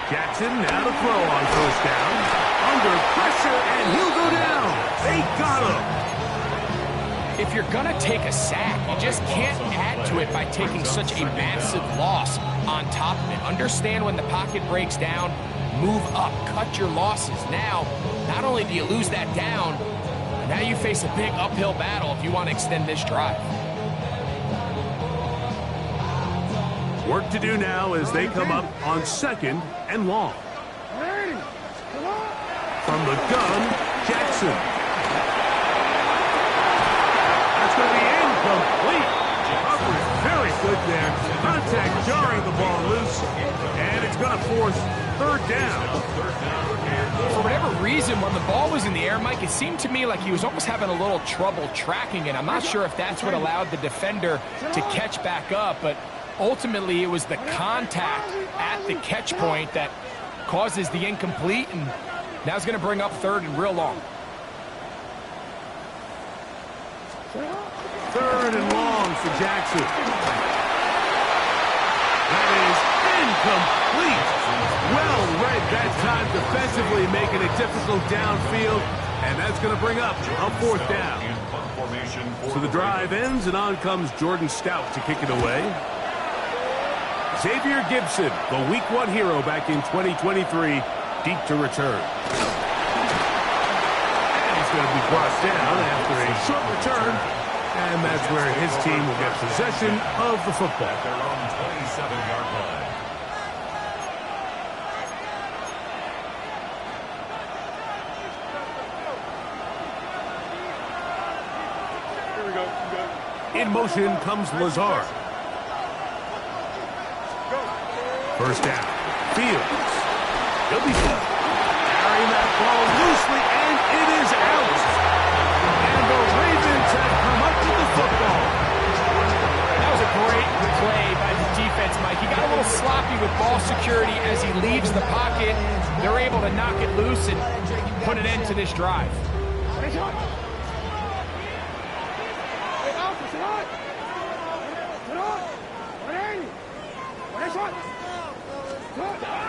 Jackson now to throw on first down. Under pressure, and he'll go down. They got him. If you're going to take a sack, you just can't add to it by taking such a massive loss on top of it. Understand when the pocket breaks down, move up, cut your losses. Now, not only do you lose that down, now you face a big uphill battle if you want to extend this drive. Work to do now as they come up on 2nd and long. From the gun, Jackson. That's going to be incomplete. Coverage very good there. Contact jarring the ball loose, and it's going to force 3rd down. For whatever reason, when the ball was in the air, Mike, it seemed to me like he was almost having a little trouble tracking it. I'm not sure if that's what allowed the defender to catch back up, but ultimately it was the contact at the catch point that causes the incomplete, and now it's going to bring up 3rd and real long. 3rd and long for Jackson. That is incomplete. Well read that time defensively, making it difficult downfield, and that's going to bring up a 4th down. So the drive ends, and on comes Jordan Stout to kick it away. Xavier Gibson, the Week 1 hero back in 2023, deep to return. And he's going to be brought down after a short return, and that's where his team will get possession of the football. At their own 27-yard line. In motion comes Lazard. First down. Fields. He'll be set. Carrying that ball loosely, and it is out. And the Ravens have come up with the football. That was a great play by the defense, Mike. He got a little sloppy with ball security as he leaves the pocket. They're able to knock it loose and put an end to this drive.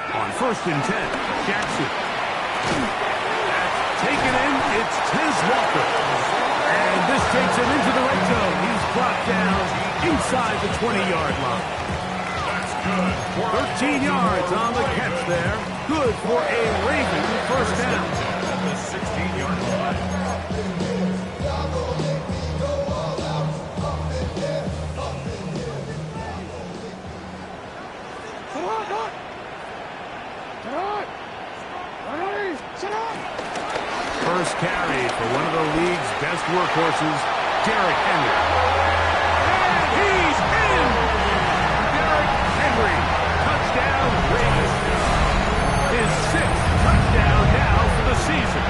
On 1st and 10, Jackson. That's taken in. It's Tiz Walker. And this takes him into the red zone. He's brought down inside the 20-yard line. That's good. 13 yards on the catch there. Good for a Raven first down. At the 16-yard line. First carry for one of the league's best workhorses, Derrick Henry. And he's in! Derrick Henry, touchdown Ravens. His 6th touchdown now for the season.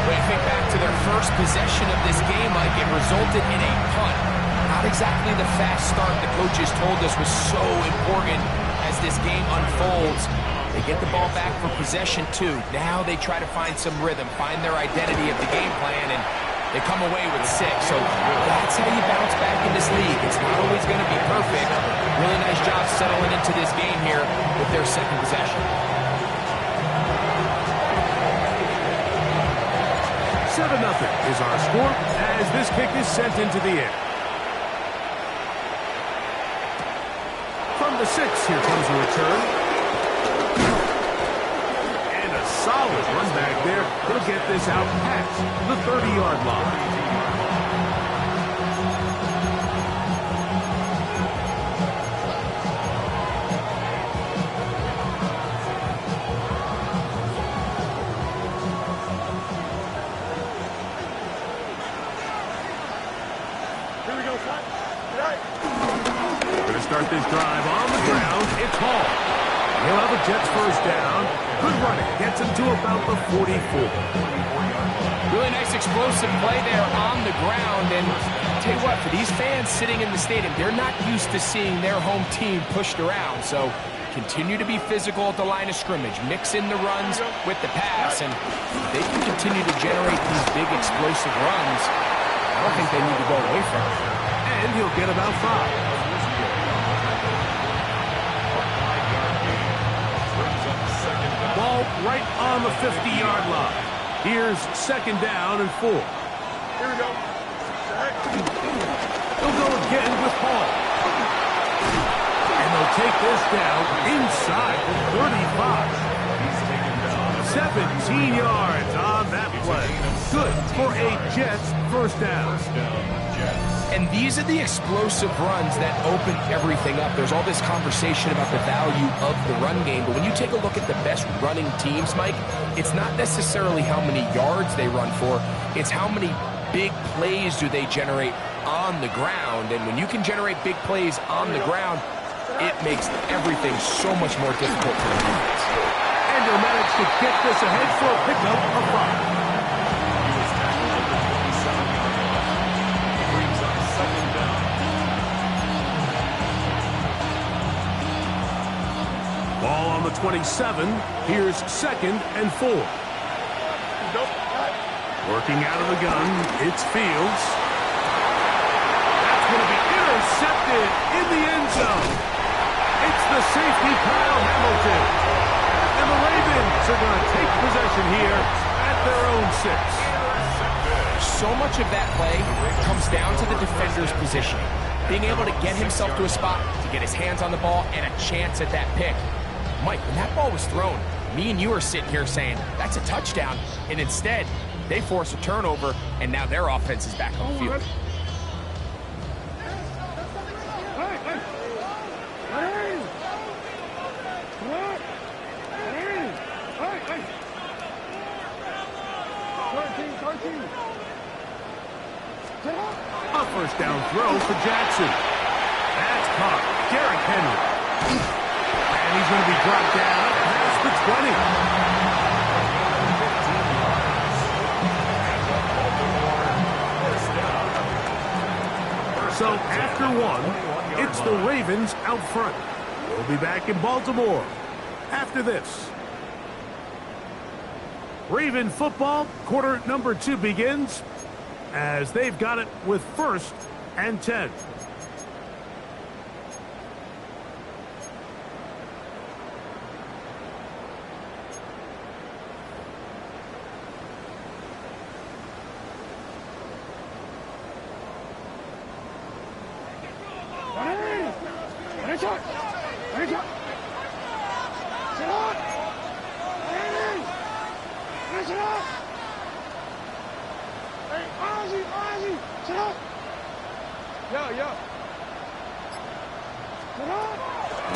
When you think back to their first possession of this game, Mike, it resulted in a punt. Not exactly the fast start the coaches told us was so important as this game unfolds. They get the ball back for possession 2. Now they try to find some rhythm, find their identity of the game plan, and they come away with 6. So that's how you bounce back in this league. It's not always going to be perfect. Really nice job settling into this game here with their 2nd possession. 7-0 is our score as this kick is sent into the air. From the 6, here comes a return. And a solid run back there. He'll get this out past the 30-yard line. Start this drive on the ground. It's Hall. He'll have a Jets first down. Good running. Gets him to about the 44. Really nice explosive play there on the ground. And I'll tell you what, for these fans sitting in the stadium, they're not used to seeing their home team pushed around. So continue to be physical at the line of scrimmage. Mix in the runs with the pass. And if they can continue to generate these big explosive runs, I don't think they need to go away from it. And he'll get about 5. right on the 50-yard line. Here's second down and 4. Here we go. They'll go again with Paul. And they'll take this down inside the 35. He's taken down. 17 yards on that play. Good for a Jets first down. First down, Jets. And these are the explosive runs that open everything up. There's all this conversation about the value of the run game, but when you take a look at the best running teams, Mike, it's not necessarily how many yards they run for, it's how many big plays do they generate on the ground. And when you can generate big plays on the ground, it makes everything so much more difficult for the defense. And they'll manage to get this ahead for a pickup of 5. He was tackled at the 27-yard line. Brings up second down. Ball on the 27. Here's second and 4. Working out of the gun, it's Fields. That's going to be intercepted in the end zone. It's the safety, Kyle Hamilton. And the Ravens are going to take possession here at their own 6. So much of that play comes down to the defender's positioning. Being able to get himself to a spot, to get his hands on the ball, and a chance at that pick. Mike, when that ball was thrown, me and you are sitting here saying, that's a touchdown. And instead, they force a turnover, and now their offense is back on the field. A first down throw for Jackson. That's caught. Derrick Henry. And he's going to be dropped down past the 20. So after one, it's the Ravens out front. We'll be back in Baltimore after this. Raven football, quarter number 2 begins as they've got it with first and 10.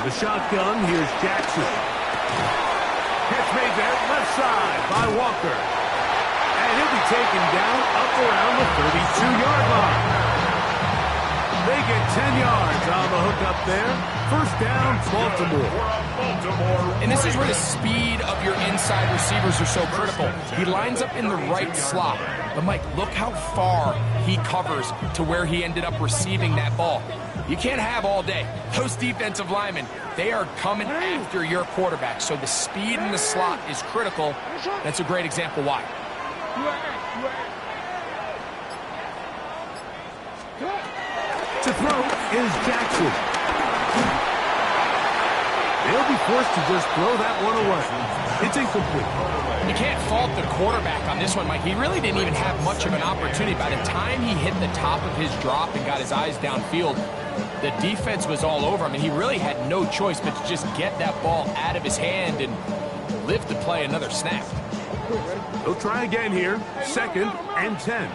The shotgun, here's Jackson. Catch made there, left side by Walker. And he'll be taken down up around the 32-yard line. They get 10 yards on the hook up there. First down, Baltimore. And this is where the speed of your inside receivers are so critical. He lines up in the right slot. But, Mike, look how far he covers to where he ended up receiving that ball. You can't have all day. Those defensive linemen, they are coming after your quarterback. So the speed in the slot is critical. That's a great example why. To throw is Jackson. They'll be forced to just throw that one away. It's incomplete. You can't fault the quarterback on this one, Mike. He really didn't even have much of an opportunity. By the time he hit the top of his drop and got his eyes downfield, the defense was all over him, and he really had no choice but to just get that ball out of his hand and live to play another snap. They'll try again here. Second and 10.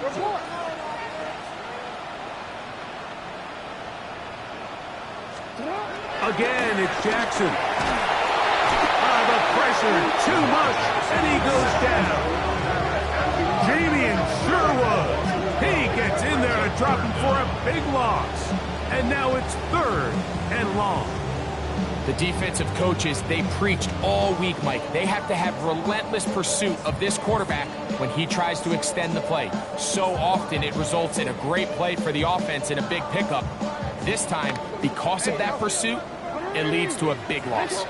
Report. Again, it's Jackson. The pressure, too much, and he goes down. Jamie Sherwood. He gets in there to drop him for a big loss. And now it's third and long. The defensive coaches, they preached all week, Mike. They have to have relentless pursuit of this quarterback when he tries to extend the play. So often it results in a great play for the offense and a big pickup. This time, because of that pursuit, it leads to a big loss.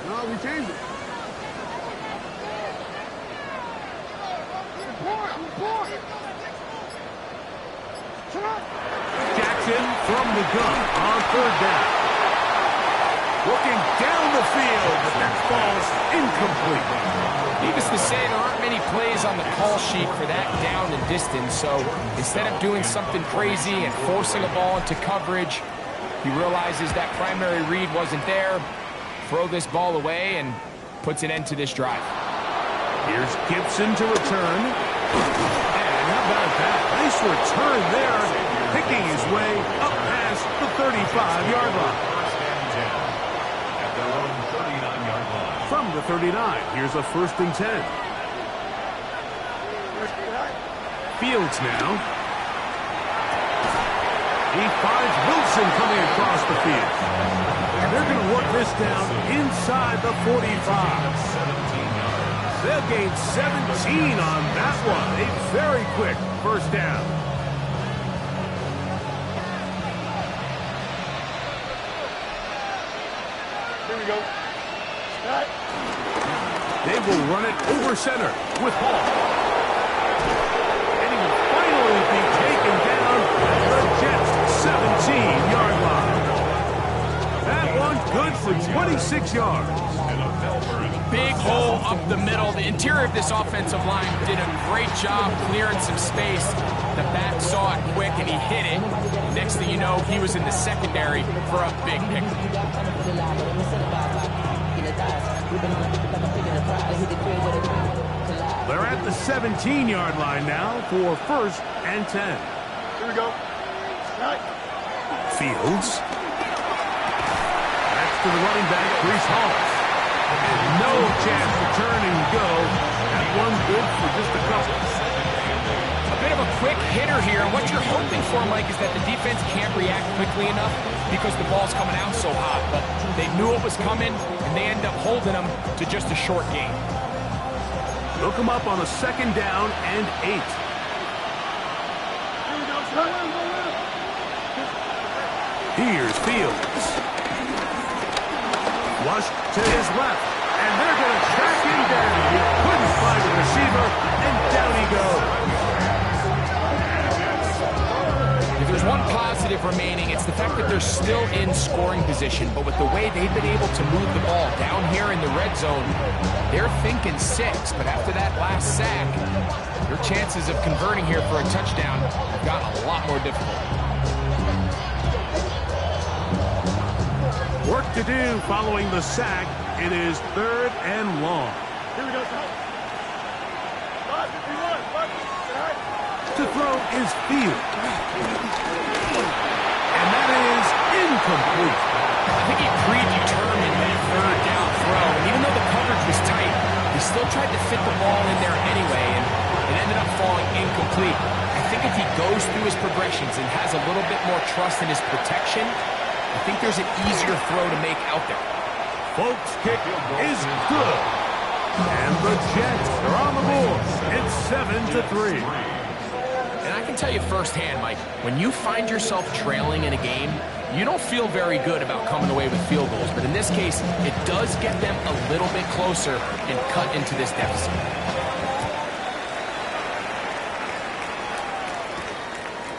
No, we changed it. Report. Jackson from the gun on third down. Looking down the field, but that falls incomplete. Needless to say, there aren't many plays on the call sheet for that down and distance, so instead of doing something crazy and forcing a ball into coverage, he realizes that primary read wasn't there, throw this ball away, and puts an end to this drive. Here's Gibson to return. And how about that? Nice return there, picking his way up past the 35-yard line. First and 10 at their own 39-yard line. From the 39, here's a 1st and 10. Fields now. He finds Wilson coming across the field. And they're going to work this down inside the 45. 17 yards. They'll gain 17 on that one. A very quick 1st down. Here we go. Start. They will run it over center with Hall. And he will finally be taken down at the Jets' 17-yard line. That one good for 26 yards. Big hole up the middle. The interior of this offensive line did a great job clearing some space. The back saw it quick, and he hit it. Next thing you know, he was in the secondary for a big pick. They're at the 17-yard line now for 1st and 10. Here we go. Start. Fields. That's to the running back, Breece Hall. And no chance to turn and go. That one good for just a couple. A bit of a quick hitter here, and what you're hoping for, Mike, is that the defense can't react quickly enough because the ball's coming out so hot. But they knew it was coming, and they end up holding them to just a short gain. Look him up on a 2nd down and 8. Here we go. Start. Here's Fields. Flush to his left, and they're going to track him down. He couldn't find a receiver, and down he goes. If there's one positive remaining, it's the fact that they're still in scoring position. But with the way they've been able to move the ball down here in the red zone, they're thinking 6. But after that last sack, your chances of converting here for a touchdown have gotten a lot more difficult. Work to do following the sack. It is 3rd and long. Here we go. Start. Start. 51. Start. To throw is Fields. And that is incomplete. I think he predetermined that 3rd down throw. And even though the coverage was tight, he still tried to fit the ball in there anyway, and it ended up falling incomplete. I think if he goes through his progressions and has a little bit more trust in his protection, I think there's an easier throw to make out there. Folks' kick is good. And the Jets are on the board. It's 7-3. And I can tell you firsthand, Mike, when you find yourself trailing in a game, you don't feel very good about coming away with field goals. But in this case, it does get them a little bit closer and cut into this deficit.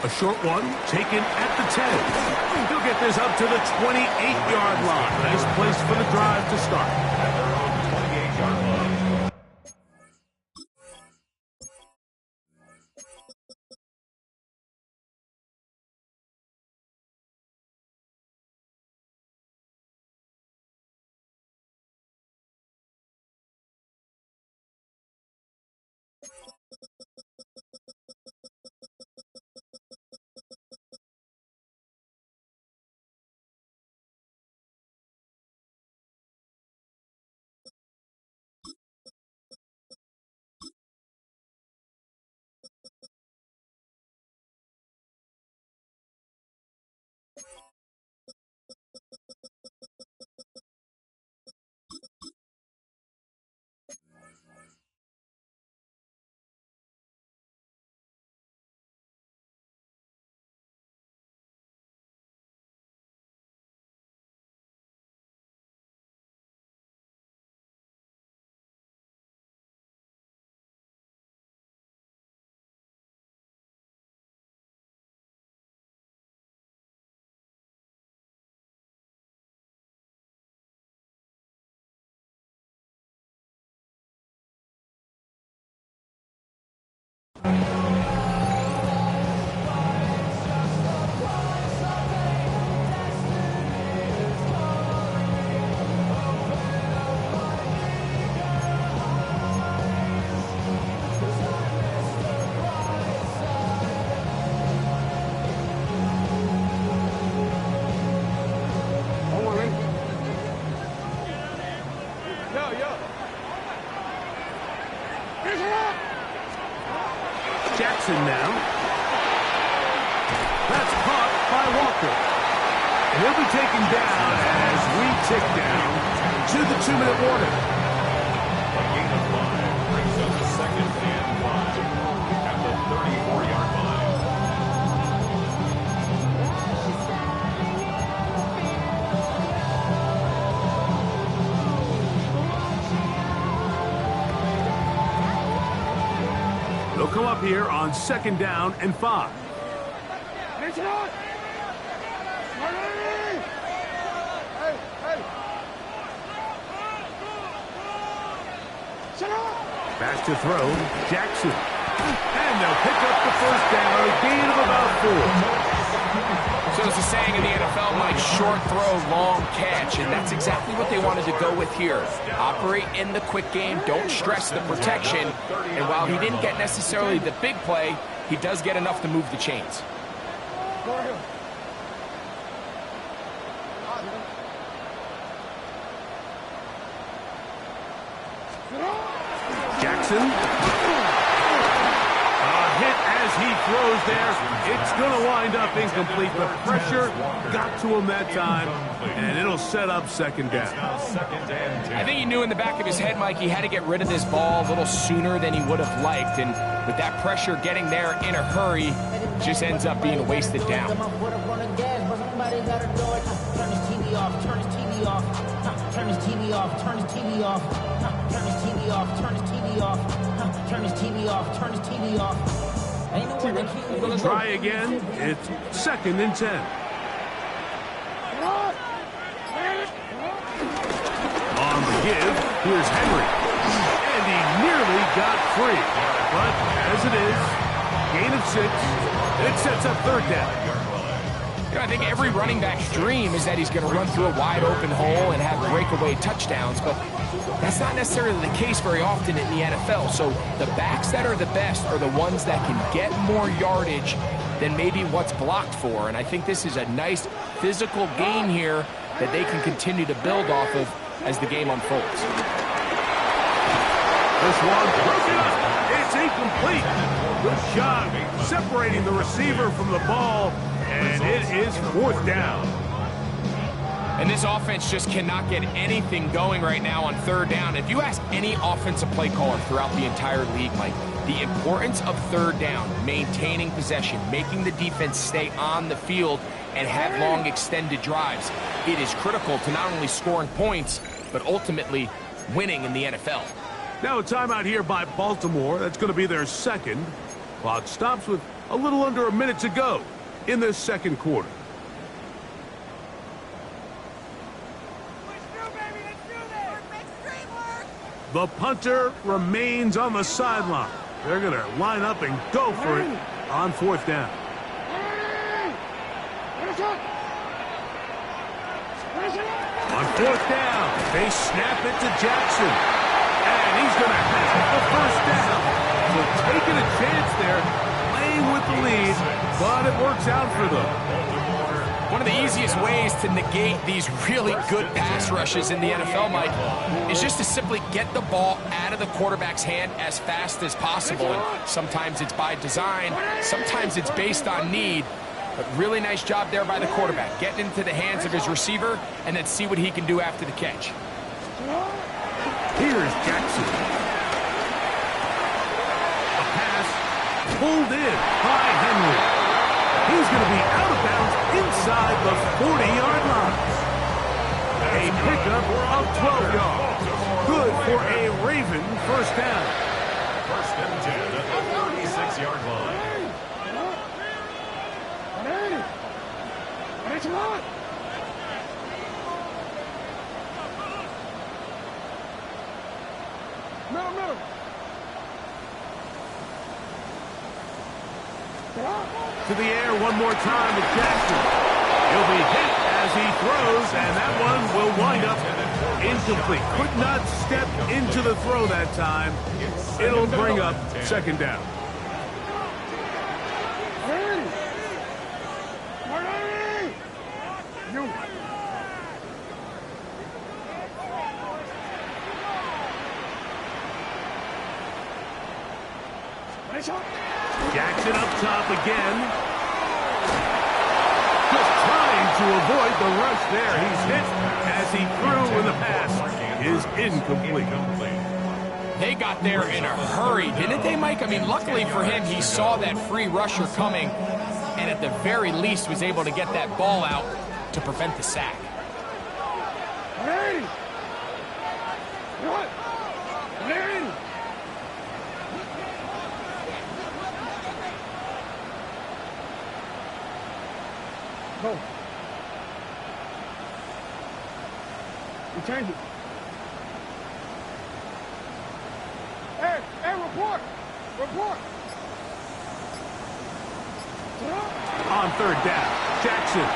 A short one taken at the 10. He'll get this up to the 28-yard line. Nice place for the drive to start. At their own 28-yard line. Jackson now. That's caught by Walker. And he'll be taken down as we tick down to the 2-minute warning. A gain of 5 brings up 2nd and 5 at the 34-yard line. They'll come up here on 2nd down and 5. Back to throw, Jackson. And they'll pick up the 1st down, a gain of about 4. So there's a saying in the NFL, Mike, short throw, long catch, and that's exactly what they wanted to go with here. Operate in the quick game, don't stress the protection, and while he didn't get necessarily the big play, he does get enough to move the chains. Jackson. A hit as he throws there. It's going to wind up incomplete. The pressure got to him that time, and it'll set up 2nd down. I think he knew in the back of his head, Mike, he had to get rid of this ball a little sooner than he would have liked, and with that pressure getting there in a hurry, just ends up being a wasted down. Turn his TV off, turn his TV off, turn his TV off, turn his TV off, turn his TV off, turn his TV off, turn his TV off. Ain't no one that can Try again. It's 2nd and 10. On the give, here's Henry. And he nearly got free. But as it is, gain of 6. It sets up 3rd down. I think every running back's dream is that he's going to run through a wide open hole and have breakaway touchdowns, but that's not necessarily the case very often in the NFL. So the backs that are the best are the ones that can get more yardage than maybe what's blocked for. And I think this is a nice physical gain here that they can continue to build off of as the game unfolds. This one broken up. It's incomplete. Good shot separating the receiver from the ball. And it is 4th down. And this offense just cannot get anything going right now on 3rd down. If you ask any offensive play caller throughout the entire league, Mike, the importance of 3rd down, maintaining possession, making the defense stay on the field, and have long extended drives, it is critical to not only scoring points, but ultimately winning in the NFL. Now a timeout here by Baltimore. That's going to be their 2nd. Clock stops with a little under a minute to go in the 2nd quarter. The punter remains on the sideline. They're going to line up and go for it on 4th down. On 4th down, they snap it to Jackson. And he's going to have the 1st down. So taking a chance there, playing with the lead, but it works out for them. One of the easiest ways to negate these really good pass rushes in the NFL, Mike, is just to simply get the ball out of the quarterback's hand as fast as possible. And sometimes it's by design, sometimes it's based on need. But really nice job there by the quarterback, getting into the hands of his receiver and then see what he can do after the catch. Here's Jackson. A pass pulled in by Henry. He's going to be out of bounds inside the 40-yard line. A pickup of 12 yards. Good for a Raven 1st down. 1st and 10 at the 36-yard line. To the air one more time with Jackson. He'll be hit as he throws, and that one will wind up incomplete. Could not step into the throw that time. It'll bring up 2nd down. Jackson up top again. Just trying to avoid the rush there. He's hit as he threw when the pass is incomplete. They got there in a hurry, didn't they, Mike? I mean, luckily for him, he saw that free rusher coming, and at the very least was able to get that ball out to prevent the sack. Go. Return it. Hey, report! Report! On third down, Jackson.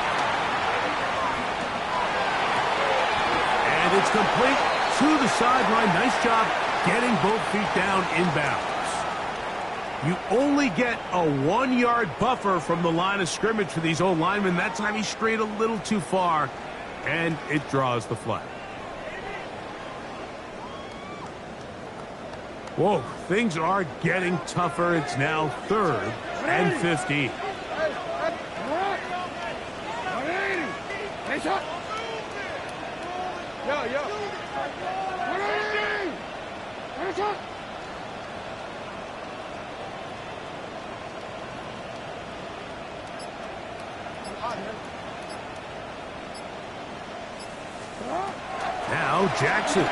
And it's complete to the sideline. Nice job getting both feet down inbounds. You only get a 1-yard buffer from the line of scrimmage for these old linemen. That time he strayed a little too far, and it draws the flag. Whoa, things are getting tougher. It's now 3rd and 15. Now Jackson.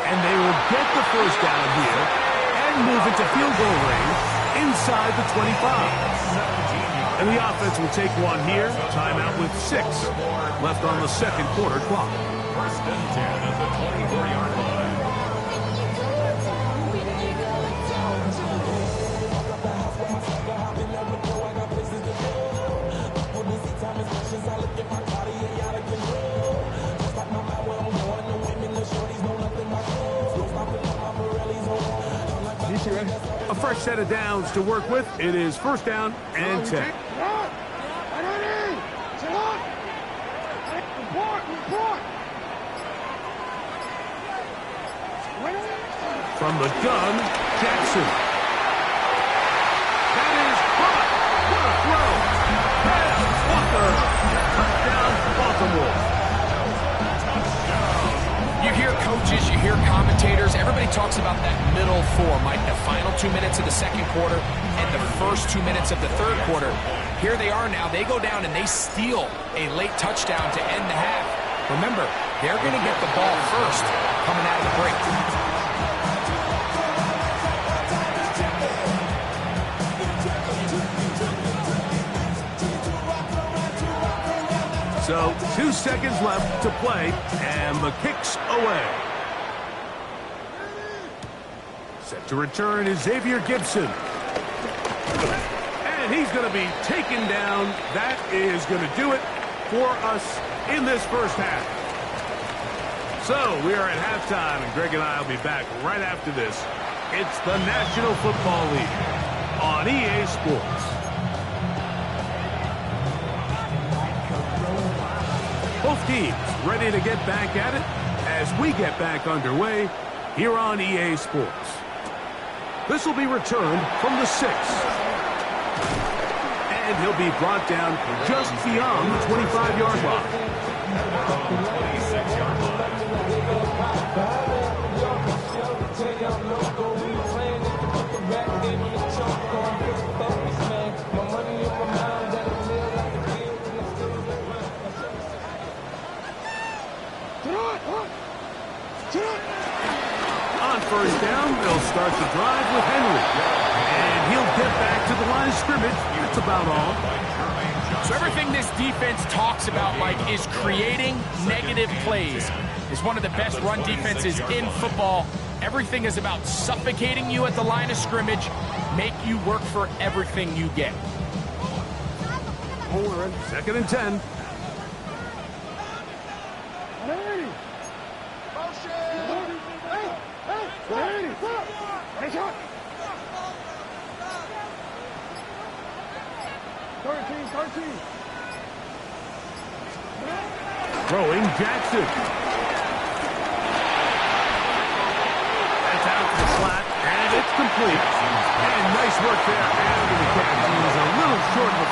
And they will get the first down here and move into field goal range inside the 25. And the offense will take one here. Timeout with 6 left on the second quarter clock. 1st and 10 at the 24-yard line. A fresh set of downs to work with. It is 1st down and 10. From the gun, Jackson. That is caught. What a throw. Pass, Walker. Touchdown, Baltimore. You hear coaches, you hear commentators, everybody talks about that middle 4, Mike, the final 2 minutes of the second quarter and the first 2 minutes of the third quarter. Here they are now. They go down and they steal a late touchdown to end the half. Remember, they're going to get the ball first coming out of the break. So 2 seconds left to play, and the kick's away. Set to return is Xavier Gibson. And he's going to be taken down. That is going to do it for us in this first half. So we are at halftime, and Greg and I will be back right after this. It's the National Football League on EA Sports. Both teams ready to get back at it as we get back underway here on EA Sports. This will be returned from the 6. And he'll be brought down just beyond the 25-yard line. 26-yard line. On first down, they'll start the drive with Henry. And he'll get back to the line of scrimmage. That's about all. So everything this defense talks about, Mike, is creating negative plays. It's one of the best run defenses in football. Everything is about suffocating you at the line of scrimmage, make you work for everything you get. 2nd and 10. Throwing Jackson. That's out to the flat, and it's complete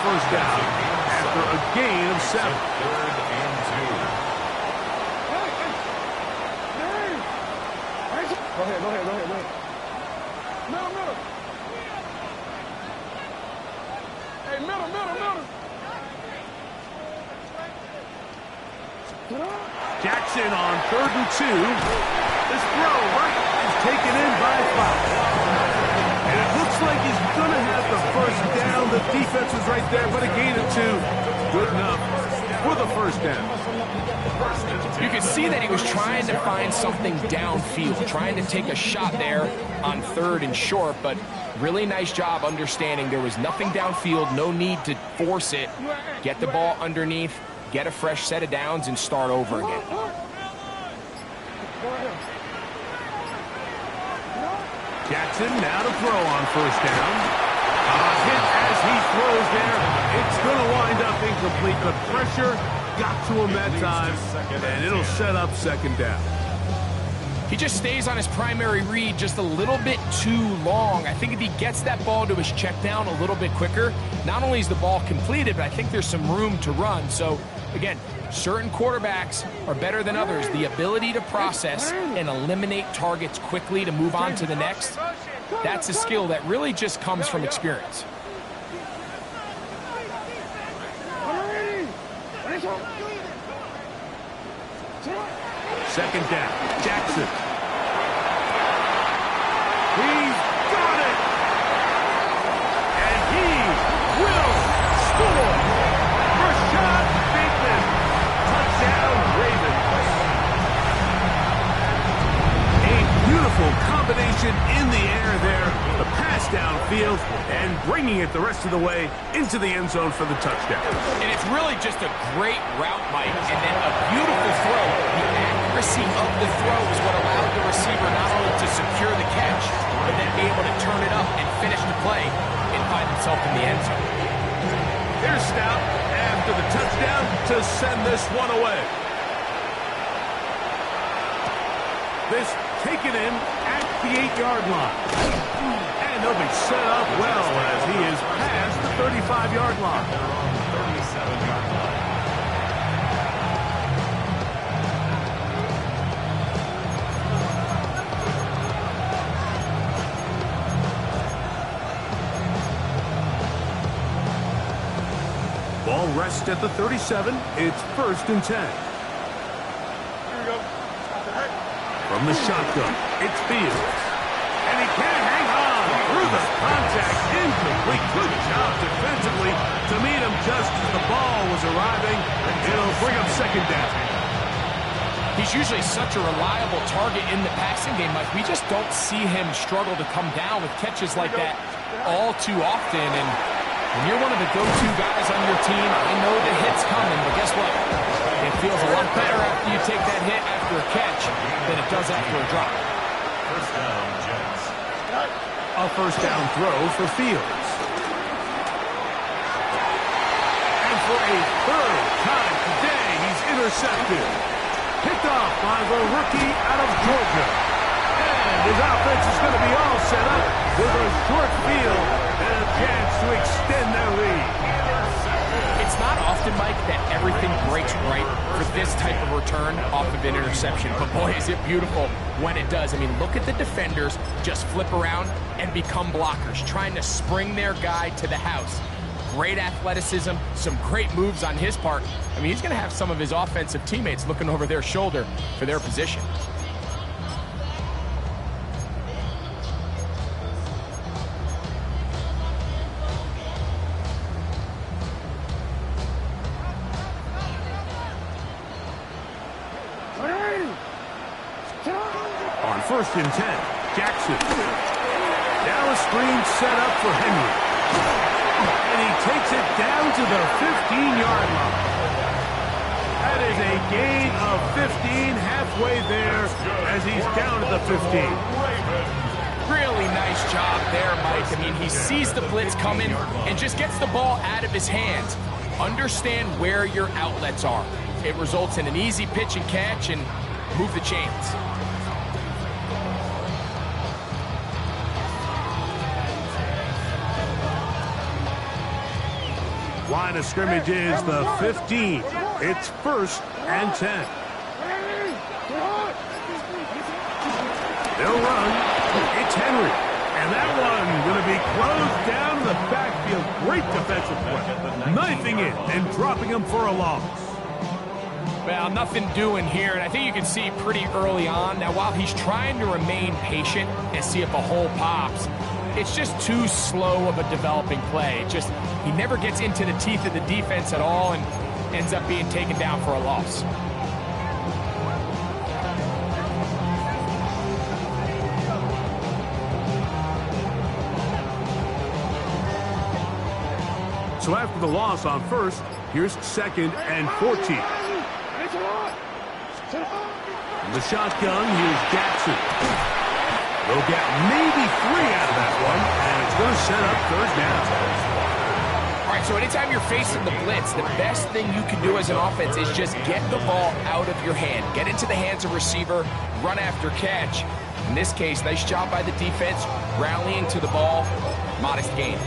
first down after a gain of 7. 3rd and 2. Go ahead. Middle. Hey, middle. Jackson on 3rd and 2. This throw right is taken in by Fox. And it looks like he's going to have the first down. The defense was right there, but a gain of 2. Good enough for the first down. You could see that he was trying to find something downfield, trying to take a shot there on 3rd and short, but really nice job understanding there was nothing downfield, no need to force it. Get the ball underneath, get a fresh set of downs, and start over again. Jackson now to throw on first down. Hit as he throws there. It's going to wind up incomplete, but pressure got to him that time, and it'll set up 2nd down. He just stays on his primary read just a little bit too long. I think if he gets that ball to his check down a little bit quicker, not only is the ball completed, but I think there's some room to run. So, again, certain quarterbacks are better than others. The ability to process and eliminate targets quickly to move on to the next, that's a skill that really just comes from experience. Second down, Jackson. He's got it! And he will score! Rashad Bateman, touchdown Ravens. A beautiful combination in the air there, the pass downfield, and bringing it the rest of the way into the end zone for the touchdown. And it's really just a great route, Mike, and then a beautiful throw. The accuracy of the throw is what allowed the receiver not only to secure the catch, but then be able to turn it up and finish the play and find himself in the end zone. Here's Stout after the touchdown to send this one away. This taken in at the 8-yard line. And they'll be set up well as he is past the 35-yard line. 37-yard line. Ball rests at the 37. It's 1st and 10. Here we go. From the shotgun, it's Fields. And he can't hang on through the contact. Incomplete. Good job defensively to meet him just as the ball was arriving. It'll bring up 2nd down. He's usually such a reliable target in the passing game, Mike. We just don't see him struggle to come down with catches like that all too often. And when you're one of the go-to guys on your team, I know the hit's coming, but guess what? It feels a lot better after you take that hit after a catch than it does after a drop. First down, Jets. A first down throw for Fields. And for a 3rd time today, he's intercepted. Picked off by the rookie out of Georgia. And his offense is going to be all set up with a short field and a chance to extend their lead. It's not often, Mike, that everything breaks right for this type of return off of an interception. But boy, is it beautiful when it does. I mean, look at the defenders just flip around and become blockers, trying to spring their guy to the house. Great athleticism, some great moves on his part. I mean, he's going to have some of his offensive teammates looking over their shoulder for their position. On 1st and 10, Jackson. Now a screen set up for Henry. And he takes it down to the 15-yard line. That is a gain of 15, halfway there as he's down at the 15. Really nice job there, Mike. I mean, he sees the blitz coming and just gets the ball out of his hands. Understand where your outlets are. It results in an easy pitch and catch and move the chains. Line of scrimmage is the 15. It's 1st and 10. They'll run. It's Henry. And that one going to be closed down in the backfield. Great defensive play. Knifing it and dropping him for a loss. Well, nothing doing here, and I think you can see pretty early on. Now, while he's trying to remain patient and see if a hole pops, it's just too slow of a developing play. He never gets into the teeth of the defense at all and ends up being taken down for a loss. So after the loss on 1st, here's 2nd and 14. In the shotgun, here's Jackson. They'll get maybe 3 out of that one, and it's going to set up 3rd down. All right, so anytime you're facing the blitz, the best thing you can do as an offense is just get the ball out of your hand. Get into the hands of receiver, run after catch. In this case, nice job by the defense, rallying to the ball, modest gain.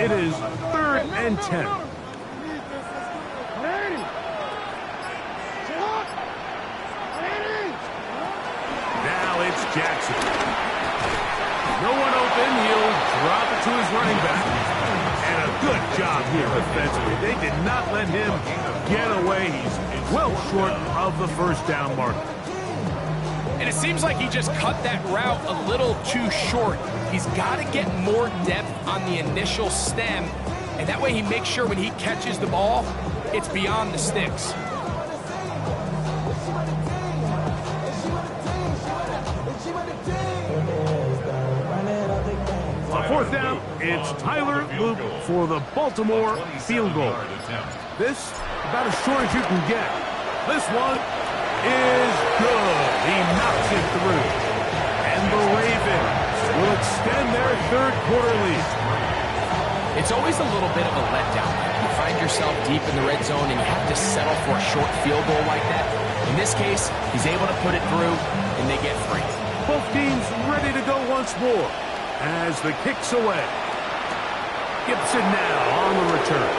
It is 3rd and 10. Now it's Jackson. No one open. He'll drop it to his running back. And a good job here defensively. They did not let him get away. He's well short of the 1st down mark. And it seems like he just cut that route a little too short. He's got to get more depth on the initial stem, and that way he makes sure when he catches the ball, it's beyond the sticks. On 4th down, it's Tyler Luke for the Baltimore field goal. This, about as short as you can get. This one is good. He knocks it through. And the Ravens will extend their 3rd quarter lead. It's always a little bit of a letdown. You find yourself deep in the red zone and you have to settle for a short field goal like that. In this case, he's able to put it through and they get 3. Both teams ready to go once more as the kick's away. Gibson now on the return.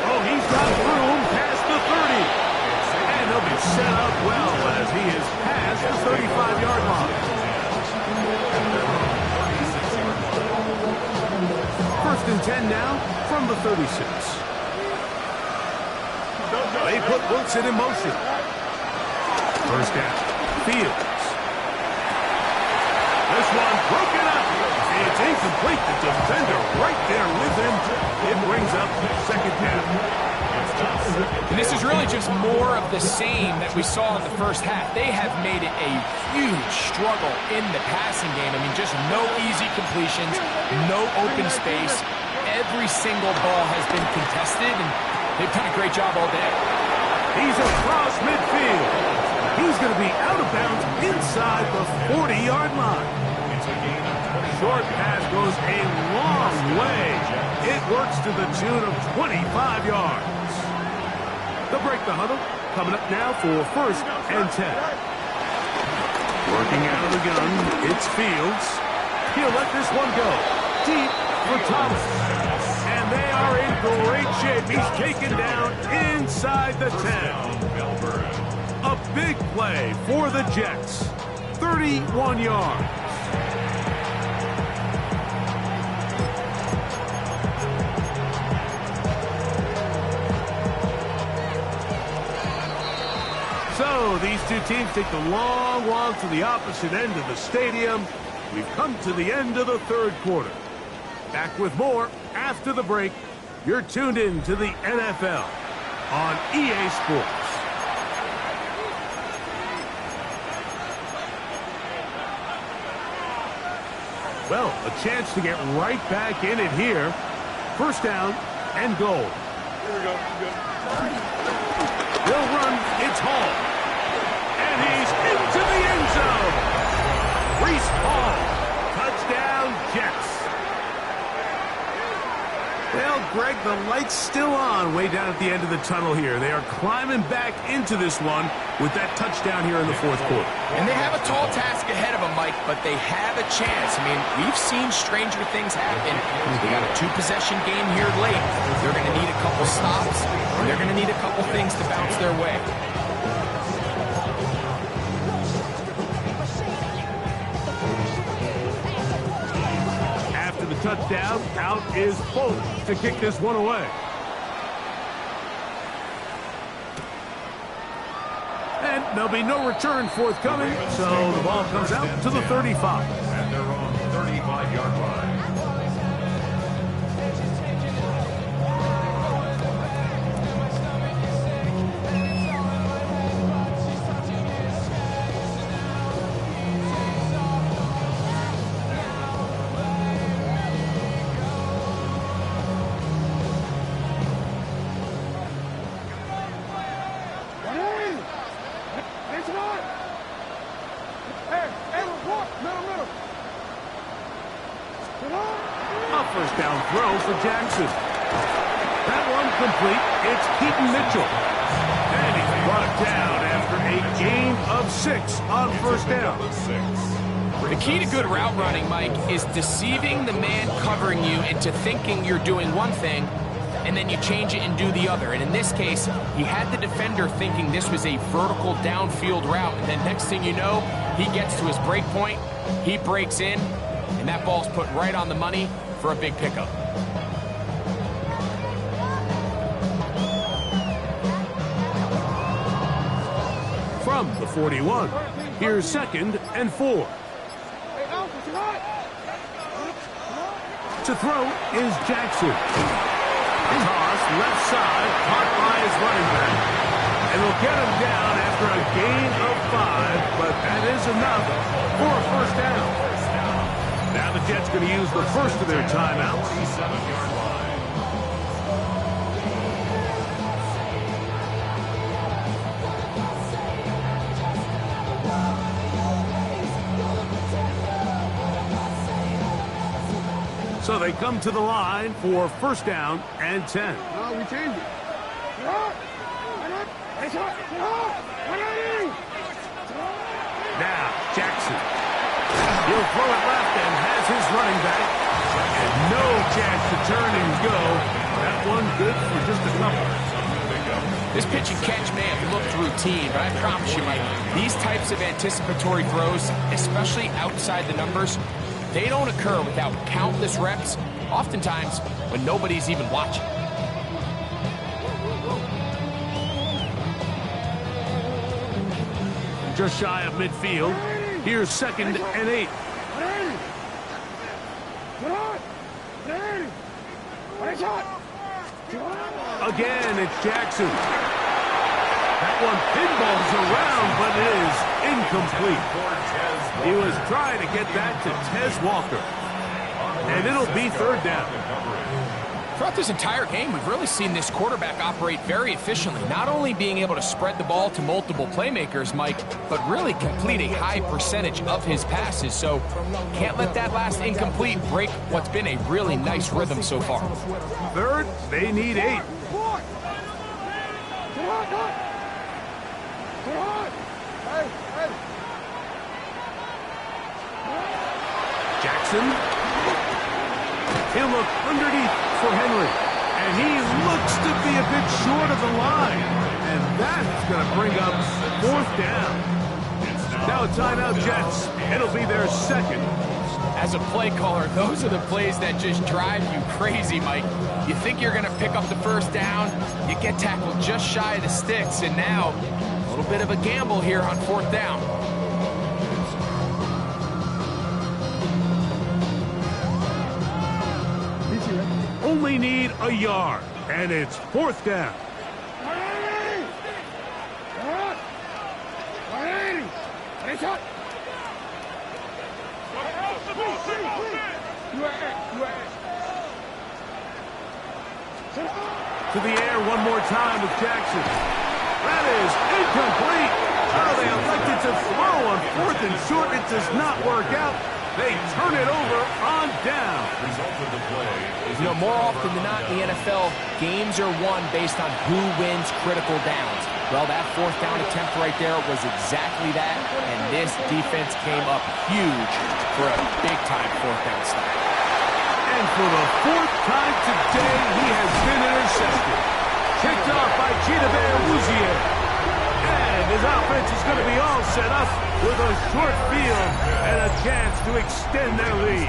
Oh, he's got room past the 30. And he'll be set up well as he is past the 35-yard line. 1st and 10 now from the 36. They put Wilson in motion. 1st down. Fields. This one broken up. It's incomplete. The defender right there with him. It brings up 2nd down. And this is really just more of the same that we saw in the 1st half. They have made it a huge struggle in the passing game. I mean, just no easy completions, no open space. Every single ball has been contested, and they've done a great job all day. He's across midfield. He's going to be out of bounds inside the 40-yard line. Short pass goes a long way. It works to the tune of 25 yards. They'll break the huddle. Coming up now for 1st and 10. Working out of the gun, it's Fields. He'll let this one go. Deep for Thomas. And they are in great shape. He's taken down inside the 10. A big play for the Jets. 31 yards. So these two teams take the long walk to the opposite end of the stadium. We've come to the end of the 3rd quarter. Back with more after the break. You're tuned in to the NFL on EA Sports. Well, a chance to get right back in it here. 1st down and goal. Here we go. They'll run. It's Hall. And he's into the end zone. Reese Hall. Touchdown, Jets. Well, Greg, the light's still on way down at the end of the tunnel here. They are climbing back into this one with that touchdown here in the fourth quarter. And they have a tall task ahead of them, Mike, but they have a chance. I mean, we've seen stranger things happen. They got a two-possession game here late. They're going to need a couple stops, and they're going to need a couple things to bounce their way. After the touchdown, out is Folk to kick this one away. And there'll be no return forthcoming, so the ball comes out to the 35. At their own 35-yard line. A first down throw for Jackson. That one complete. It's Keaton Mitchell. And he's brought down after a gain of 6 on first down. The key to good route running, Mike, is deceiving the man covering you into thinking you're doing one thing, and then you change it and do the other. And in this case, he had the defender thinking this was a vertical downfield route, and then next thing you know, he gets to his break point, he breaks in, and that ball's put right on the money for a big pickup. From the 41, here's 2nd and 4. To throw is Jackson. Toss left side, caught by his running back. And will get him down after a gain of 5, but that is enough for a first down. Now the Jets going to use the first of their timeouts. 47-yard line. So they come to the line for first down and 10. No, we change it. Now, Jackson. He'll throw it left and has his running back. And no chance to turn and go. That one good for just a couple. This pitch and catch may have looked routine, but I promise you, Mike, these types of anticipatory throws, especially outside the numbers, they don't occur without countless reps, oftentimes when nobody's even watching. Just shy of midfield. Here's 2nd and 8. Again, it's Jackson. That one pinballs around, but it is incomplete. He was trying to get that to Tez Walker. And it'll be third down. Throughout this entire game, we've really seen this quarterback operate very efficiently, not only being able to spread the ball to multiple playmakers, Mike, but really complete a high percentage of his passes. So can't let that last incomplete break what's been a really nice rhythm so far. Third, they need 8. Jackson. He'll look underneath for Henry. And he looks to be a bit short of the line. And that's going to bring up fourth down. Now a timeout, Jets. It'll be their second. As a play caller, those are the plays that just drive you crazy, Mike. You think you're going to pick up the first down, you get tackled just shy of the sticks, and now a little bit of a gamble here on fourth down. Only need a yard, and it's fourth down. To the air one more time with Jackson. That is incomplete. Oh, they elected to throw on 4th and short. It does not work out. They turn it over on down. Result of the play. You know, more often than not in the NFL, games are won based on who wins critical downs. Well, that 4th down attempt right there was exactly that, and this defense came up huge for a big-time 4th down stop. And for the 4th time today, he has been intercepted. Kicked off by Chidobe Awuzie. And his offense is going to be all set up with a short field and a chance to extend their lead.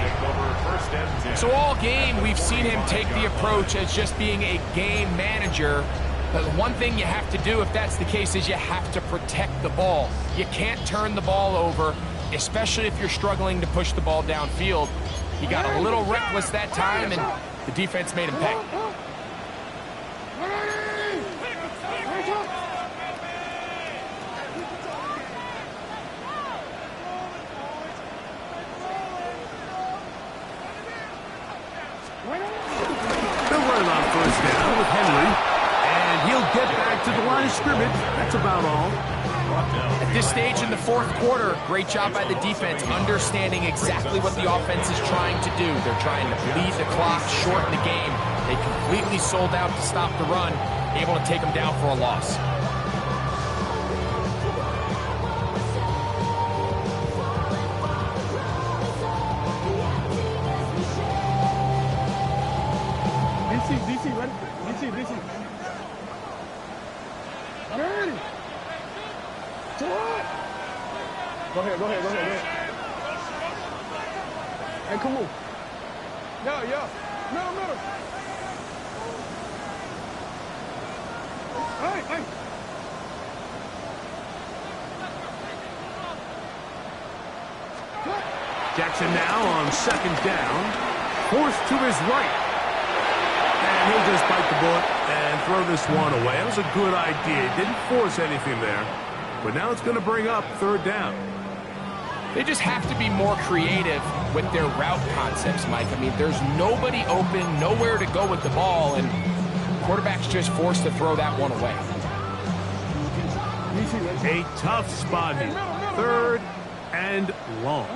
So all game, we've seen him take the approach as just being a game manager. But one thing you have to do if that's the case is you have to protect the ball. You can't turn the ball over, especially if you're struggling to push the ball downfield. He got a little reckless that time, and the defense made him pay. They'll run it on 1st down with Henry. And he'll get back to the line of scrimmage. That's about all. At this stage in the 4th quarter, great job by the defense understanding exactly what the offense is trying to do. They're trying to bleed the clock, shorten the game. They completely sold out to stop the run, able to take them down for a loss. DC, ready? DC. Ready? Go ahead. Hey, come on. Yeah. Middle. Hey. Jackson now on 2nd down. Forced to his right. And he'll just bite the bullet and throw this one away. That was a good idea. Didn't force anything there. But now it's going to bring up 3rd down. They just have to be more creative with their route concepts, Mike. I mean, there's nobody open, nowhere to go with the ball, and quarterback's just forced to throw that one away. A tough spot here. 3rd and long.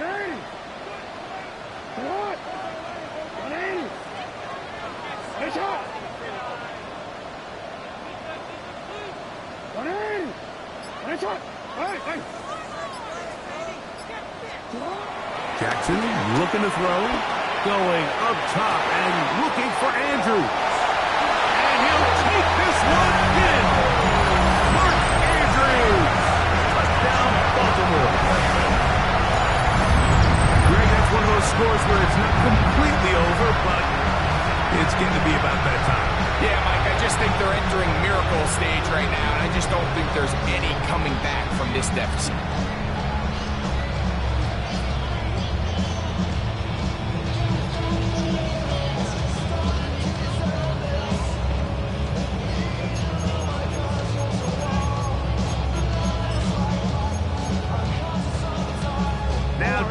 Jackson looking to throw, going up top and looking for Andrews. And he'll take this one in. Mark Andrews. Touchdown, Baltimore. Greg, that's one of those scores where it's not completely over, but it's getting to be about that time. Yeah, Mike, I just think they're entering miracle stage right now, and I just don't think there's any coming back from this deficit.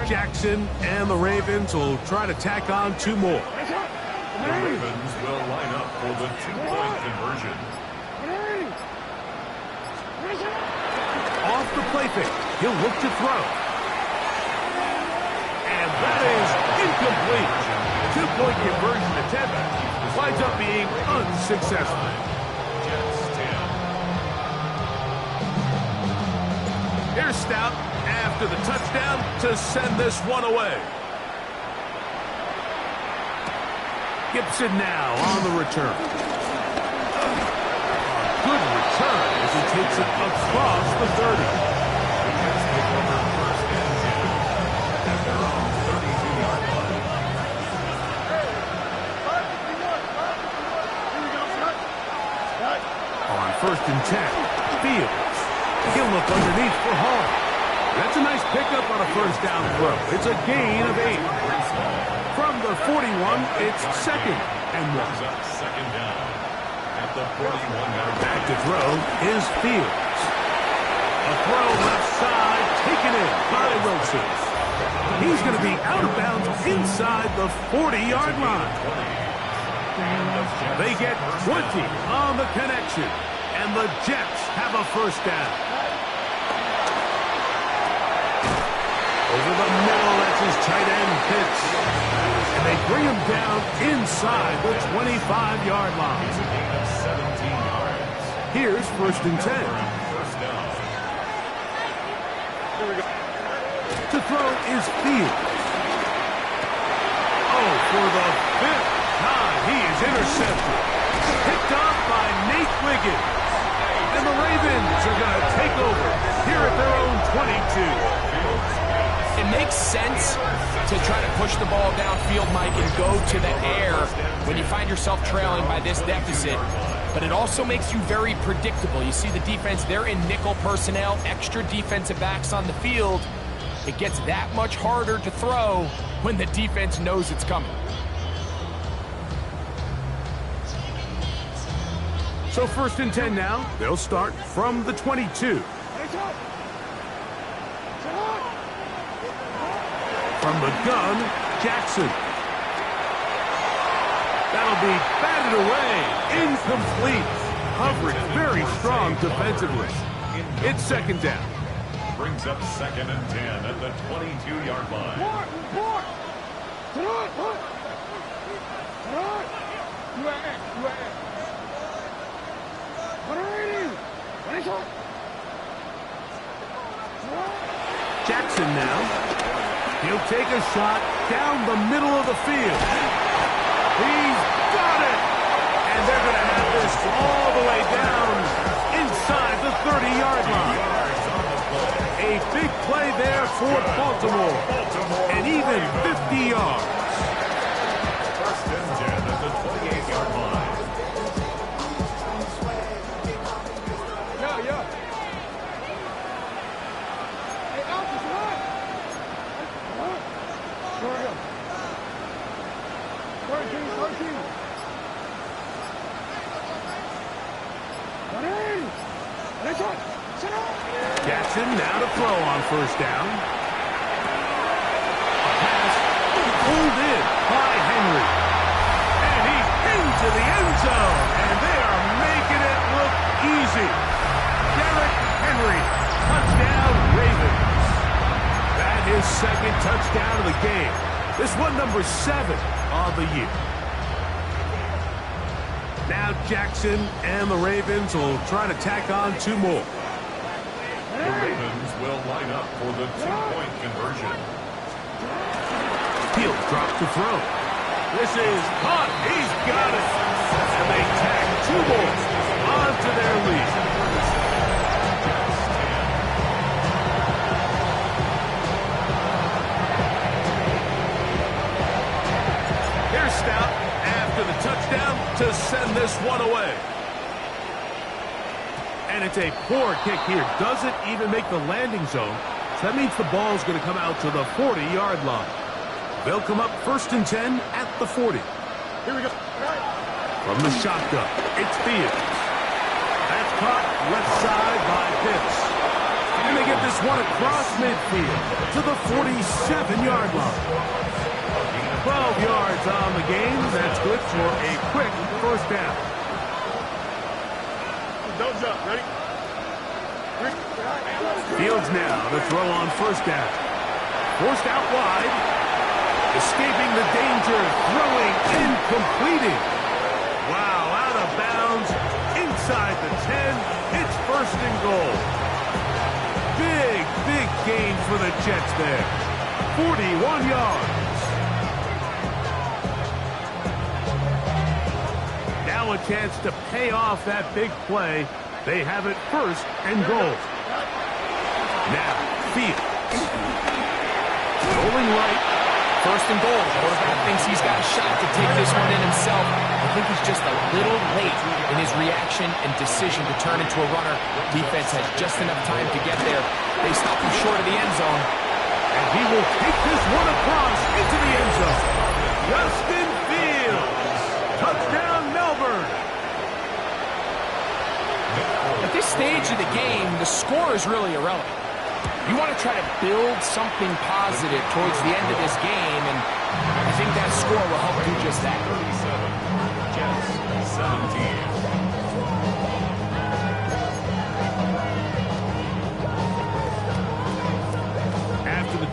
Jackson and the Ravens will try to tack on 2 more. The Ravens will line up for the 2-point conversion. Off the play fake. He'll look to throw. And that is incomplete. 2-point conversion attempt winds up being unsuccessful. Here's Stout after the touchdown to send this one away. Gibson now on the return. Good return as he takes it across the 30. On 1st and 10, Fields. He'll look underneath for Hall. That's a nice pickup on a 1st down throw. It's a gain of 8. From the 41, it's 2nd and 1. 2nd down at the 41-yard line. Back to throw is Fields. A throw left side taken in by Wilson. He's going to be out of bounds inside the 40-yard line. They get 20 on the connection, and the Jets have a 1st down. over the middle. That's his tight end, Pitts. And they bring him down inside the 25-yard line. It's a gain of 17 yards. Here's 1st and 10. First down. To throw is Fields. Oh, for the 5th time, he is intercepted. Picked off by Nate Wiggins. And the Ravens are going to take over here at their own 22. It makes sense to try to push the ball downfield, Mike, and go to the air when you find yourself trailing by this deficit. But it also makes you very predictable. You see the defense, they're in nickel personnel, extra defensive backs on the field. It gets that much harder to throw when the defense knows it's coming. So 1st and 10 now. They'll start from the 22. From the gun, Jackson. That'll be batted away. Incomplete. Coverage very strong defensively. It's 2nd down. Brings up 2nd and 10 at the 22-yard line. Jackson now. He'll take a shot down the middle of the field. He's got it! And they're going to have this all the way down inside the 30-yard line. A big play there for Baltimore. And even 50 yards. 1st and 10 at the 28-yard line. Jackson now to throw on 1st down. A pass pulled in by Henry. And he's into the end zone. And they are making it look easy. Derrick Henry, touchdown Ravens. That is 2nd touchdown of the game. This one number 7 of the year. Now Jackson and the Ravens will try to tack on 2 more. The Ravens will line up for the 2-point conversion. Field drops to throw. This is caught. He's got it. And they tack 2 more onto their lead. Here's Stout after the touchdown to send this one away. And it's a poor kick here. Doesn't even make the landing zone. So that means the ball's going to come out to the 40-yard line. They'll come up 1st and 10 at the 40. Here we go. From the shotgun, it's Fields. That's caught left side by Pitts. And they get this one across midfield to the 47-yard line. 12 yards on the game. That's good for a quick 1st down. Don't jump. Ready? Fields now to throw on 1st down. Forced out wide. Escaping the danger. Throwing and completing. Wow, out of bounds. Inside the 10. It's 1st and goal. Big gain for the Jets there. 41 yards. Now a chance to pay off that big play. They have it 1st and goal. Now, Fields. Rolling right. 1st and goal. Quarterback thinks he's got a shot to take this one in himself. I think he's just a little late in his reaction and decision to turn into a runner. Defense has just enough time to get there. They stop him short of the end zone. And he will take this one across into the end zone. Justin Fields. Touchdown, Melbourne. At this stage of the game, the score is really irrelevant. You want to try to build something positive towards the end of this game, and I think that score will help do just that. 37, Jets 17.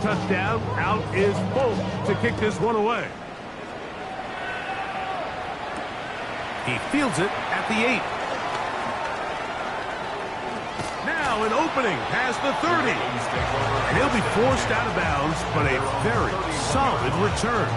touchdown. Out is Bolt to kick this one away. He fields it at the 8. Now an opening past the 30. And he'll be forced out of bounds, but a very solid return.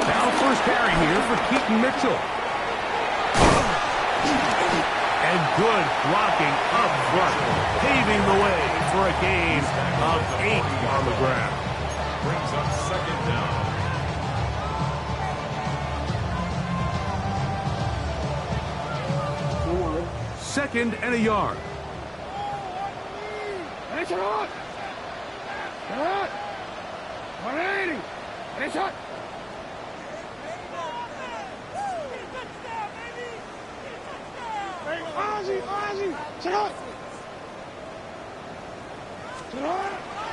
Now first carry here for Keaton Mitchell. And good blocking up front, paving the way for a gain of 8 on the ground. Brings up second down. Second and a yard.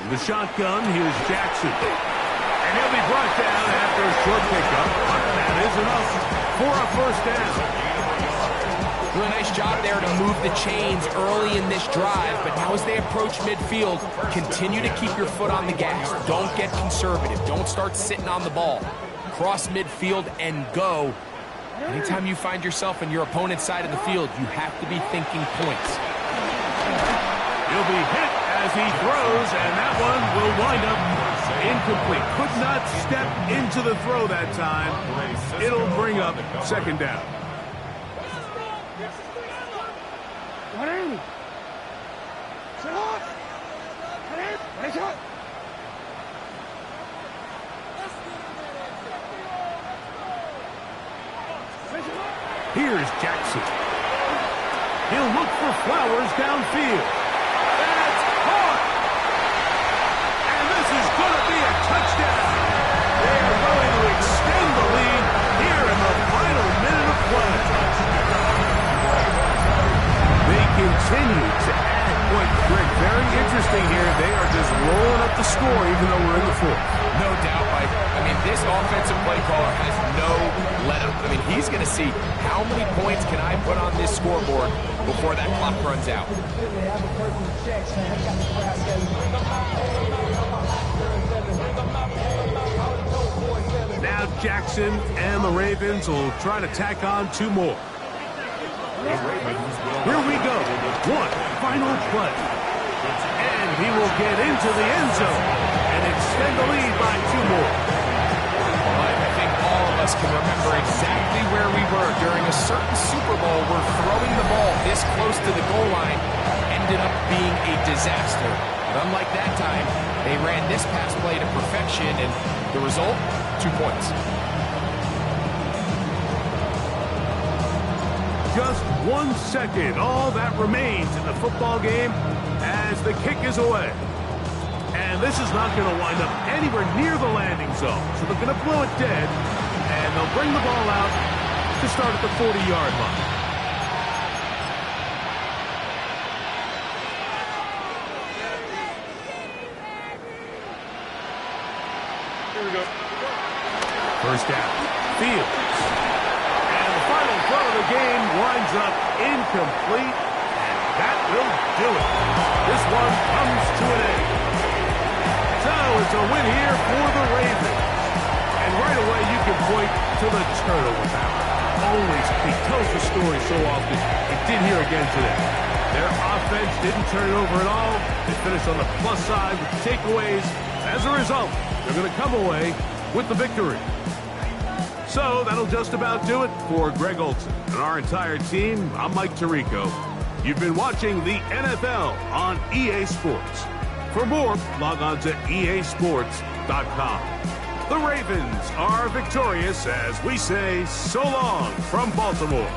In the shotgun, here's Jackson. And he'll be brought down after a short pickup. But that is enough for a first down. Doing a nice job there to move the chains early in this drive, but now as they approach midfield, continue to keep your foot on the gas. Don't get conservative. Don't start sitting on the ball. Cross midfield and go. Anytime you find yourself on your opponent's side of the field, you have to be thinking points. He'll be hit as he throws, and that one will wind up incomplete. Could not step into the throw that time. It'll bring up second down. Here's Jackson. He'll look for Flowers downfield. That's caught! And this is going to be a touchdown. They are going to extend the lead here in the final minute of play. They continue to add points. Greg, very interesting here. They are just rolling up the score even though we're in the fourth. No doubt, Mike. I mean, this offensive play caller has no let-up. I mean, he's going to see how many points can I put on this scoreboard before that clock runs out. Now Jackson and the Ravens will try to tack on 2 more. Here we go. One final play. And he will get into the end zone and extend the lead by 2 more. I think all of us can remember exactly where we were during a certain Super Bowl where throwing the ball this close to the goal line ended up being a disaster. But unlike that time, they ran this pass play to perfection, and the result, 2 points. Just 1 second, all that remains in the football game as the kick is away. And this is not going to wind up anywhere near the landing zone. So they're going to blow it dead, and they'll bring the ball out to start at the 40-yard line. Here we go. First down, Fields. And the final throw of the game winds up incomplete, and that will do it. This one comes to an end. So it's a win here for the Ravens. And right away you can point to the turnover battle. Always, he tells the story so often. He did here again today. Their offense didn't turn it over at all. They finished on the plus side with takeaways. As a result, they're going to come away with the victory. So that'll just about do it for Greg Olson and our entire team. I'm Mike Tirico. You've been watching the NFL on EA Sports. For more, log on to easports.com. The Ravens are victorious as we say so long from Baltimore.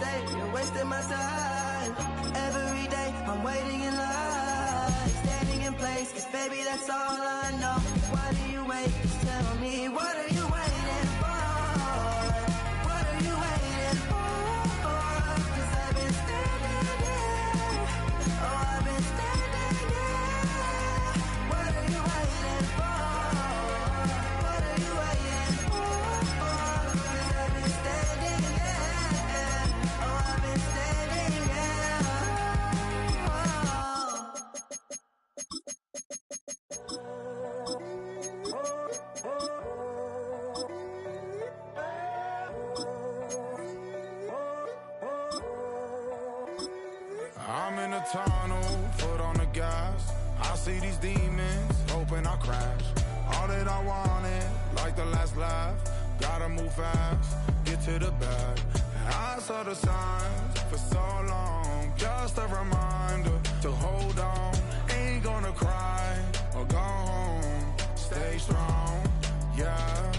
mistake, you're wasting my time. Every day, I'm waiting in line, standing in place, 'cause baby, that's all I know. Why do you wait? Just tell me, what are you waiting for? What are you waiting for? 'Cause I've been standing here. Oh, I've been standing here. What are you waiting for? What are you waiting for? 'Cause I've been standing here. Oh, I've been standing here. I'm in a tunnel, foot on the gas. I see these demons, hoping I crash. All that I wanted, like the last laugh. Gotta move fast, get to the bag. I saw the signs for so long, just a reminder to hold on. Ain't gonna cry or go home, stay strong, yeah.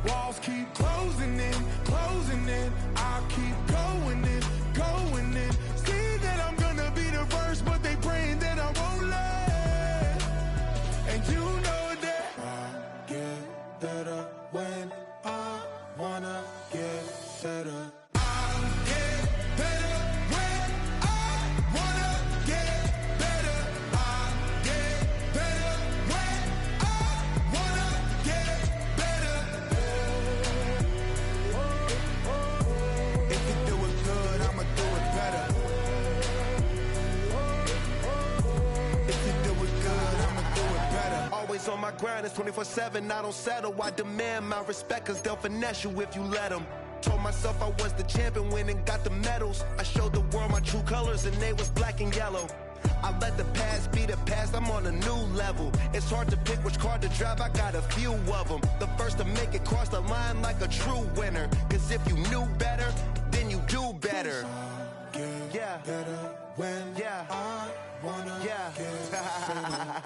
Walls keep closing in, I keep going in, going in. See that I'm gonna be the first, but they praying that I won't let. And you know that I get better when I wanna get better. I get better when I wanna get better. I get better when I wanna get better. If you do it good, I'ma do it better. If you do it good, I'ma do it better. Always on my grind, it's 24/7, I don't settle. I demand my respect, 'cause they'll finesse you if you let them. Told myself I was the champion, went and got the medals. I showed the world my true colors, and they was black and yellow. I let the past be the past, I'm on a new level. It's hard to pick which card to drive, I got a few of them. The first to make it cross the line like a true winner. 'Cause if you knew better, then you do better. Get Yeah. better when Yeah. I wanna Yeah. get better.